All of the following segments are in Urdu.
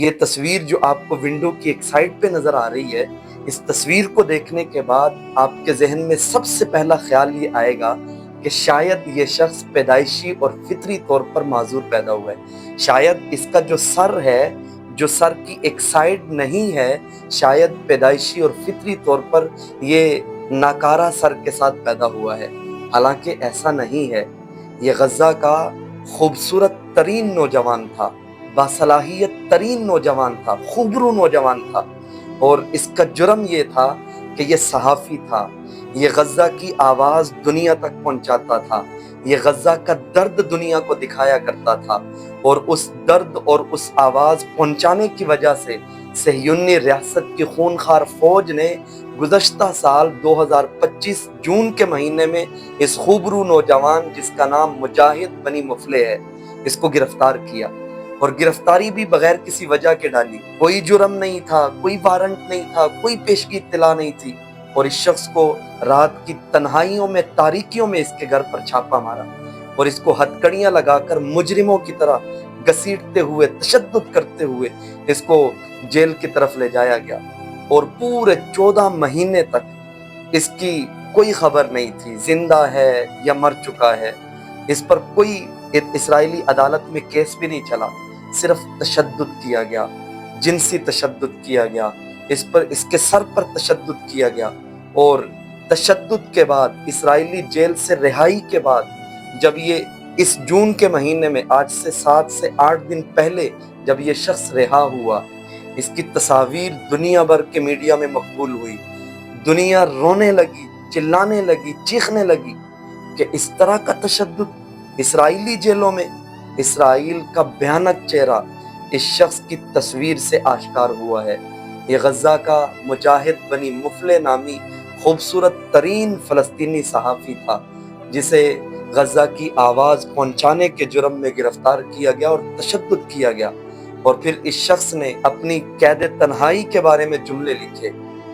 یہ تصویر جو آپ کو ونڈو کی ایک سائڈ پہ نظر آ رہی ہے، اس تصویر کو دیکھنے کے بعد آپ کے ذہن میں سب سے پہلا خیال یہ آئے گا کہ شاید یہ شخص پیدائشی اور فطری طور پر معذور پیدا ہوا ہے۔ شاید اس کا جو سر ہے، جو سر کی ایک سائڈ نہیں ہے، شاید پیدائشی اور فطری طور پر یہ ناکارہ سر کے ساتھ پیدا ہوا ہے۔ حالانکہ ایسا نہیں ہے۔ یہ غزہ کا خوبصورت ترین نوجوان تھا، باصلاحیت ترین نوجوان تھا، خوبرو نوجوان تھا، اور اس کا جرم یہ تھا کہ یہ صحافی تھا۔ یہ غزہ کی آواز دنیا تک پہنچاتا تھا، یہ غزہ کا درد دنیا کو دکھایا کرتا تھا، اور اس درد اور اس آواز پہنچانے کی وجہ سے صہیونی ریاست کی خونخوار فوج نے گزشتہ سال 2025 جون کے مہینے میں اس خوبرو نوجوان جس کا نام مجاہد بنی مفلح ہے، اس کو گرفتار کیا، اور گرفتاری بھی بغیر کسی وجہ کے ڈالی۔ کوئی جرم نہیں تھا، کوئی وارنٹ نہیں تھا، کوئی پیشگی اطلاع نہیں تھی، اور اس شخص کو رات کی تنہائیوں میں، تاریکیوں میں اس کے گھر پر چھاپا مارا، اور اس کو ہتکڑیاں لگا کر مجرموں کی طرح گھسیٹتے ہوئے، تشدد کرتے ہوئے اس کو جیل کی طرف لے جایا گیا، اور پورے 14 مہینے تک اس کی کوئی خبر نہیں تھی، زندہ ہے یا مر چکا ہے۔ اس پر کوئی اسرائیلی عدالت میں کیس بھی نہیں چلا، صرف تشدد کیا گیا، جنسی تشدد کیا گیا، اس کے سر پر تشدد کیا گیا، اور تشدد کے بعد اسرائیلی جیل سے رہائی کے بعد جب یہ اس جون کے مہینے میں، آج سے 7 سے 8 دن پہلے جب یہ شخص رہا ہوا، اس کی تصاویر دنیا بھر کے میڈیا میں مقبول ہوئی، دنیا رونے لگی، چلانے لگی، چیخنے لگی کہ اس طرح کا تشدد اسرائیلی جیلوں میں۔ اسرائیل کا بھیانک چہرہ اس شخص کی تصویر سے آشکار ہوا ہے۔ یہ غزہ کا مجاہد بنی مفلح نامی خوبصورت ترین فلسطینی صحافی تھا، جسے غزہ کی آواز پہنچانے کے جرم میں گرفتار کیا گیا اور تشدد کیا گیا، اور پھر اس شخص نے اپنی قید تنہائی کے بارے میں جملے لکھے۔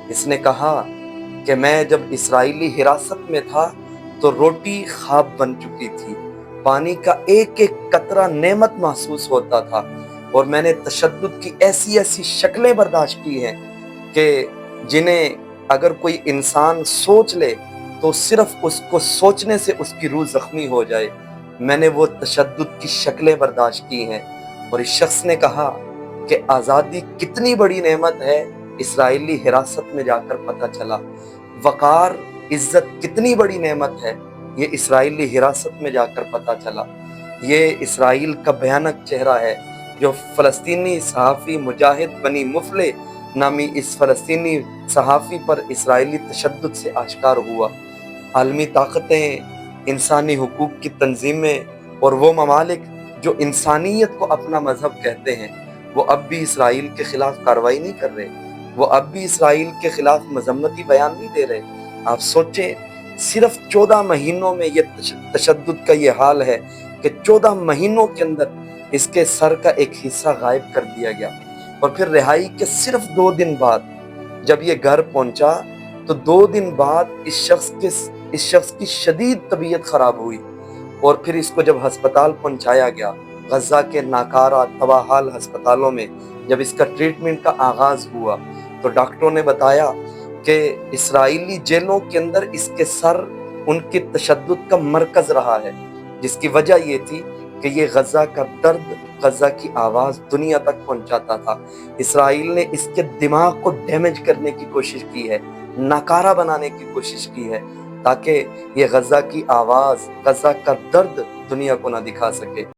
اس نے کہا کہ میں جب اسرائیلی حراست میں تھا تو روٹی خواب بن چکی تھی، پانی کا ایک ایک قطرہ نعمت محسوس ہوتا تھا، اور میں نے تشدد کی ایسی ایسی شکلیں برداشت کی ہیں کہ جنہیں اگر کوئی انسان سوچ لے تو صرف اس کو سوچنے سے اس کی روح زخمی ہو جائے۔ میں نے وہ تشدد کی شکلیں برداشت کی ہیں۔ اور اس شخص نے کہا کہ آزادی کتنی بڑی نعمت ہے، اسرائیلی حراست میں جا کر پتہ چلا۔ وقار، عزت کتنی بڑی نعمت ہے، یہ اسرائیلی حراست میں جا کر پتہ چلا۔ یہ اسرائیل کا بھیانک چہرہ ہے جو فلسطینی صحافی مجاہد بنی مفلح نامی اس فلسطینی صحافی پر اسرائیلی تشدد سے آشکار ہوا۔ عالمی طاقتیں، انسانی حقوق کی تنظیمیں اور وہ ممالک جو انسانیت کو اپنا مذہب کہتے ہیں، وہ اب بھی اسرائیل کے خلاف کارروائی نہیں کر رہے، وہ اب بھی اسرائیل کے خلاف مذمتی بیان نہیں دے رہے۔ آپ سوچیں، صرف 14 مہینوں میں یہ تشدد کا یہ حال ہے کہ 14 مہینوں کے اندر اس کے سر کا ایک حصہ غائب کر دیا گیا، اور پھر رہائی کے صرف 2 دن بعد جب یہ گھر پہنچا تو 2 دن بعد اس شخص کی شدید طبیعت خراب ہوئی، اور پھر اس کو جب ہسپتال پہنچایا گیا، غزہ کے ناکارہ تباہ حال ہسپتالوں میں جب اس کا ٹریٹمنٹ کا آغاز ہوا تو ڈاکٹروں نے بتایا کہ اسرائیلی جیلوں کے اندر اس کے سر ان کے تشدد کا مرکز رہا ہے، جس کی وجہ یہ تھی کہ یہ غزہ کا درد، غزہ کی آواز دنیا تک پہنچاتا تھا۔ اسرائیل نے اس کے دماغ کو ڈیمیج کرنے کی کوشش کی ہے، ناکارہ بنانے کی کوشش کی ہے، تاکہ یہ غزہ کی آواز، غزہ کا درد دنیا کو نہ دکھا سکے۔